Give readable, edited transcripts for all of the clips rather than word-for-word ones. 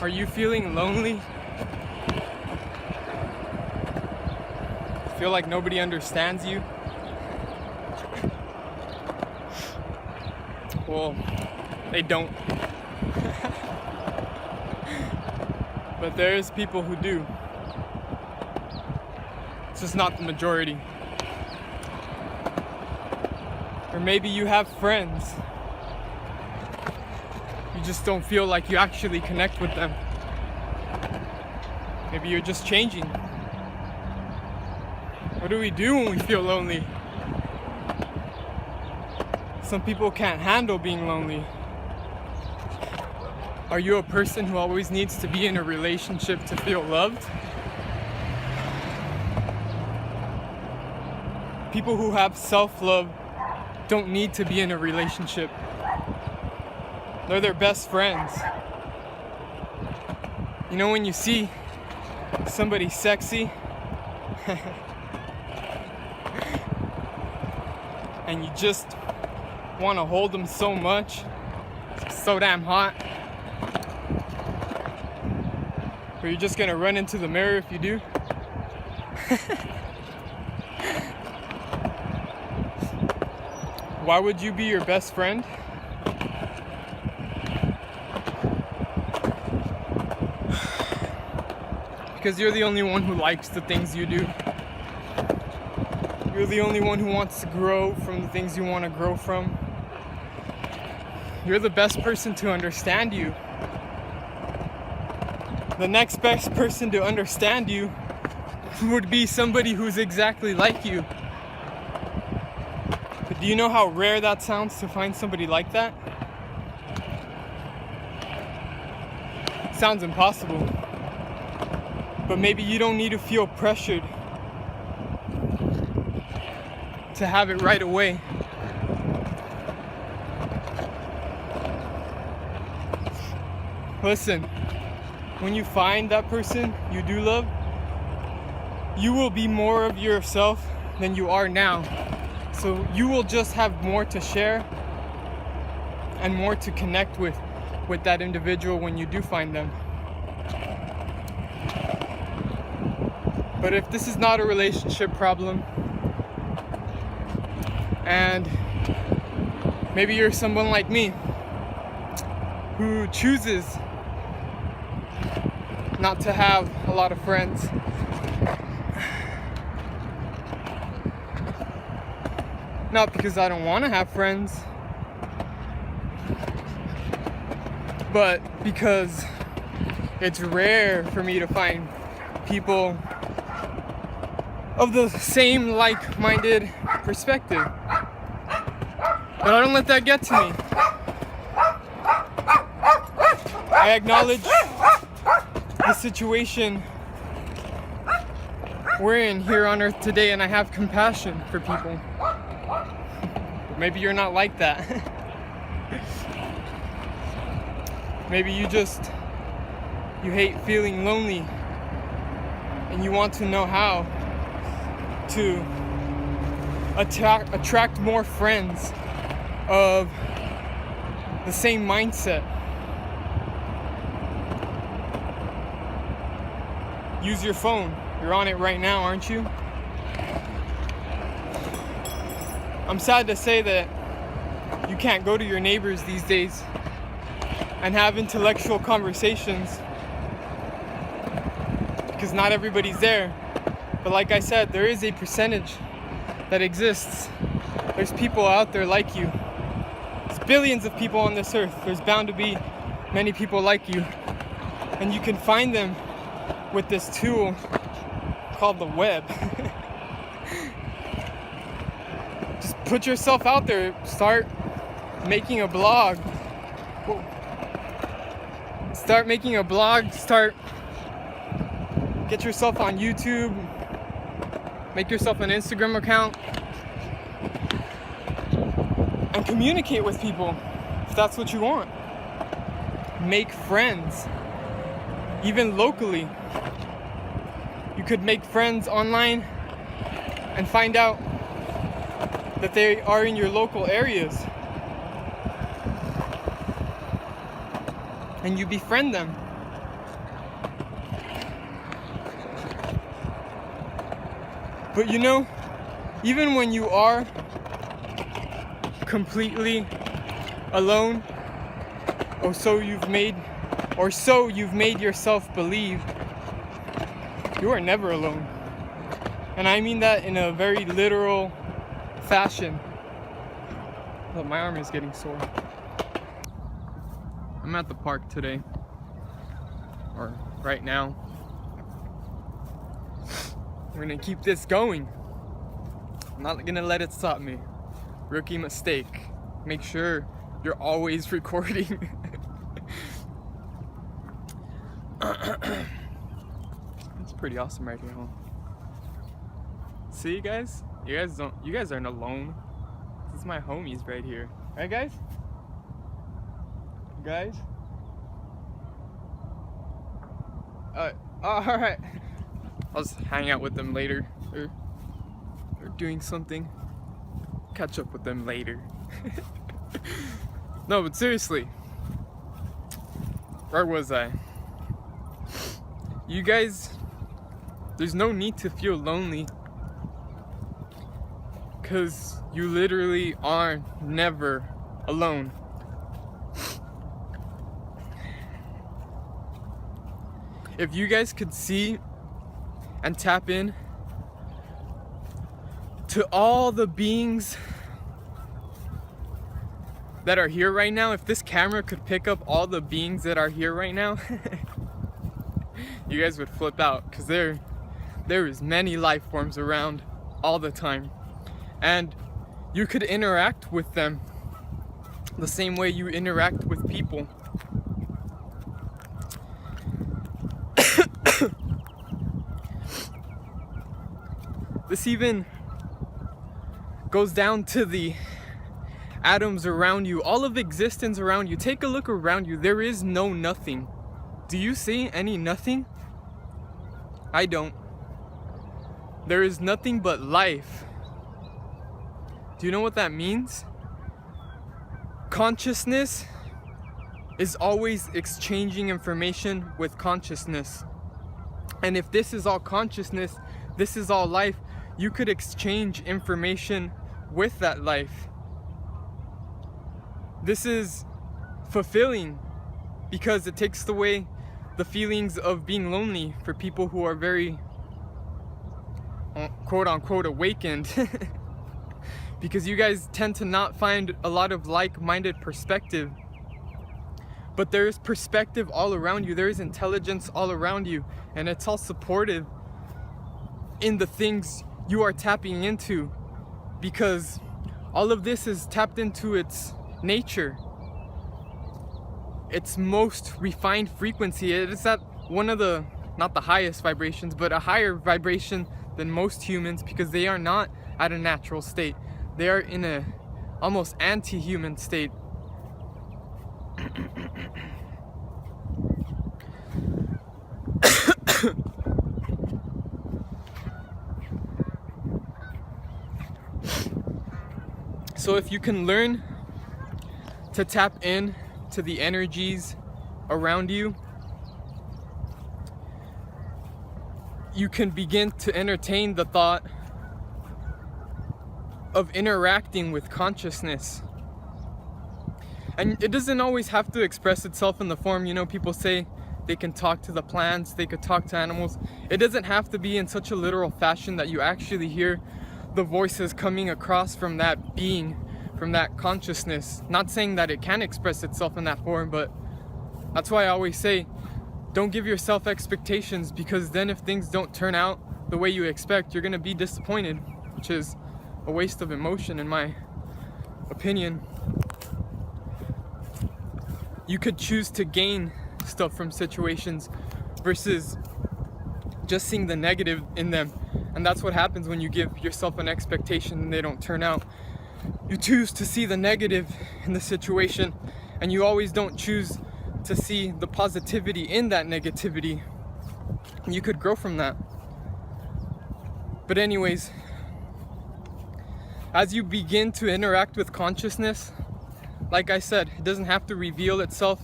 Are you feeling lonely? Feel like nobody understands you? Well, they don't. But there's people who do. It's just not the majority. Or maybe you have friends. You just don't feel like you actually connect with them. Maybe you're just changing. What do we do when we feel lonely? Some people can't handle being lonely. Are you a person who always needs to be in a relationship to feel loved? People who have self-love don't need to be in a relationship. They're their best friends. You know, when you see somebody sexy and you just want to hold them so much, it's so damn hot, or you're just gonna run into the mirror if you do. Why would you be your best friend? Because you're the only one who likes the things you do. You're the only one who wants to grow from the things you want to grow from. You're the best person to understand you. The next best person to understand you would be somebody who's exactly like you. But do you know how rare that sounds to find somebody like that? It sounds impossible. But maybe you don't need to feel pressured to have it right away. Listen, when you find that person you do love, you will be more of yourself than you are now. So you will just have more to share and more to connect with that individual when you do find them. But if this is not a relationship problem, and maybe you're someone like me who chooses not to have a lot of friends, not because I don't want to have friends, but because it's rare for me to find people of the same like-minded perspective. But I don't let that get to me. I acknowledge the situation we're in here on Earth today, and I have compassion for people. But maybe you're not like that. Maybe you hate feeling lonely, and you want to know how to attract more friends of the same mindset. Use your phone. You're on it right now, aren't you? I'm sad to say that you can't go to your neighbors these days and have intellectual conversations because not everybody's there. But like I said, there is a percentage that exists. There's people out there like you. There's billions of people on this earth. There's bound to be many people like you. And you can find them with this tool called the web. Just put yourself out there. Start making a blog. Start making a blog. Get yourself on YouTube. Make yourself an Instagram account and communicate with people if that's what you want. Make friends, even locally. You could make friends online and find out that they are in your local areas, and you befriend them. But you know, even when you are completely alone, or so you've made yourself believe, you are never alone. And I mean that in a very literal fashion. Look, my arm is getting sore. I'm at the park today, or right now. I'm gonna keep this going. I'm not gonna let it stop me. Rookie mistake. Make sure you're always recording. It's pretty awesome right here, huh? See, guys? You guys aren't alone. This is my homies right here. Right, guys? Guys? Alright. I'll just hang out with them later. They're doing something. Catch up with them later. No, but seriously. Where was I? You guys, there's no need to feel lonely. Because you literally are never alone. If you guys could see and tap in to all the beings that are here right now, if this camera could pick up all the beings that are here right now, you guys would flip out, because there is many life forms around all the time. And you could interact with them the same way you interact with people. This even goes down to the atoms around you, all of existence around you. Take a look around you. There is no nothing. Do you see any nothing? I don't. There is nothing but life. Do you know what that means? Consciousness is always exchanging information with consciousness. And if this is all consciousness, this is all life, you could exchange information with that life. This is fulfilling because it takes away the feelings of being lonely for people who are very quote unquote awakened. Because you guys tend to not find a lot of like-minded perspective. But there is perspective all around you. There is intelligence all around you. And it's all supportive in the things you are tapping into. Because all of this is tapped into its nature. Its most refined frequency. It is at one of the, not the highest vibrations, but a higher vibration than most humans, because they are not at a natural state. They are in a almost anti-human state. So if you can learn to tap in to the energies around you, you can begin to entertain the thought of interacting with consciousness. And it doesn't always have to express itself in the form, you know, people say they can talk to the plants, they could talk to animals. It doesn't have to be in such a literal fashion that you actually hear the voices coming across from that being, from that consciousness. Not saying that it can express itself in that form, but that's why I always say, don't give yourself expectations, because then if things don't turn out the way you expect, you're gonna be disappointed, which is a waste of emotion in my opinion. You could choose to gain stuff from situations versus just seeing the negative in them. And that's what happens when you give yourself an expectation and they don't turn out. You choose to see the negative in the situation, and you always don't choose to see the positivity in that negativity. You could grow from that. But anyways, as you begin to interact with consciousness, like I said, it doesn't have to reveal itself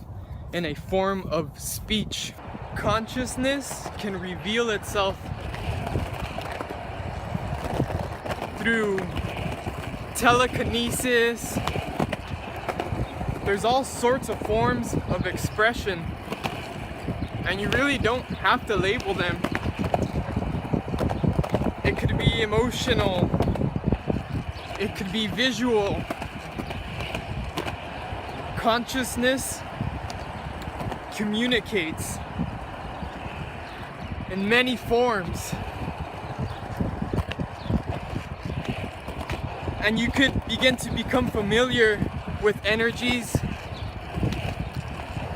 in a form of speech. Consciousness can reveal itself through telekinesis. There's all sorts of forms of expression, and you really don't have to label them. It could be emotional, it could be visual. Consciousness communicates in many forms, and you could begin to become familiar with energies,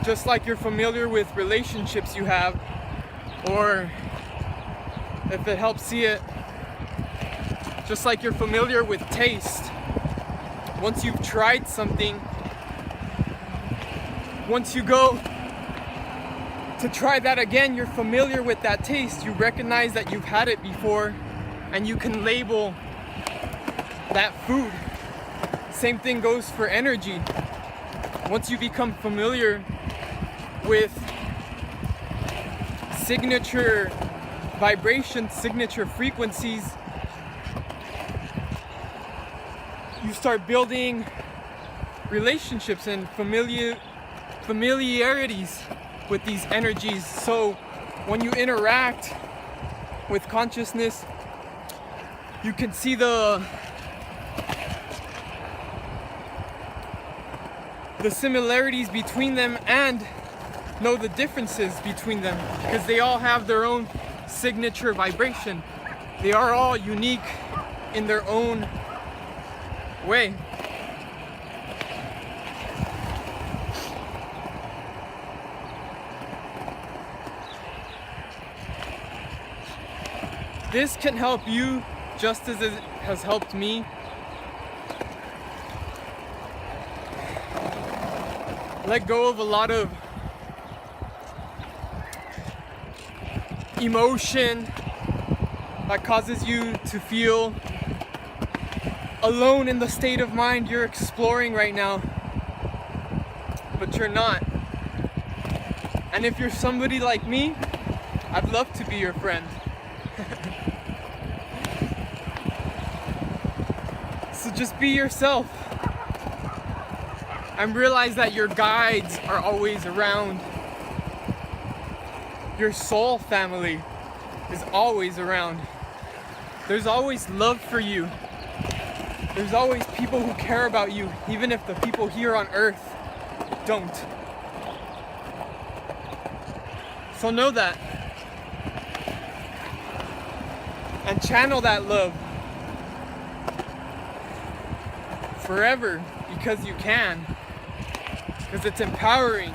just like you're familiar with relationships you have, or if it helps see it, just like you're familiar with taste. Once you've tried something, once you go to try that again, you're familiar with that taste. You recognize that you've had it before, and you can label that food. Same thing goes for energy. Once you become familiar with signature vibrations, signature frequencies, you start building relationships and familiarities with these energies. So when you interact with consciousness, you can see the similarities between them and know the differences between them, because they all have their own signature vibration. They are all unique in their own way. This can help you just as it has helped me. Let go of a lot of emotion that causes you to feel alone in the state of mind you're exploring right now, but you're not. And if you're somebody like me, I'd love to be your friend. So just be yourself and realize that your guides are always around. Your soul family is always around. There's always love for you. There's always people who care about you, even if the people here on earth don't. So know that. And channel that love forever, because you can. Because it's empowering.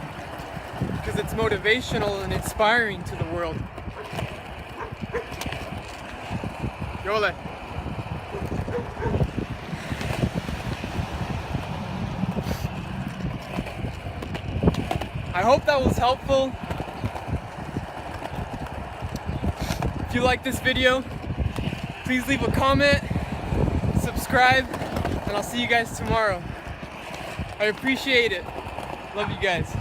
Because it's motivational and inspiring to the world. Yole. I hope that was helpful. If you like this video, please leave a comment, subscribe, and I'll see you guys tomorrow. I appreciate it. Love you guys.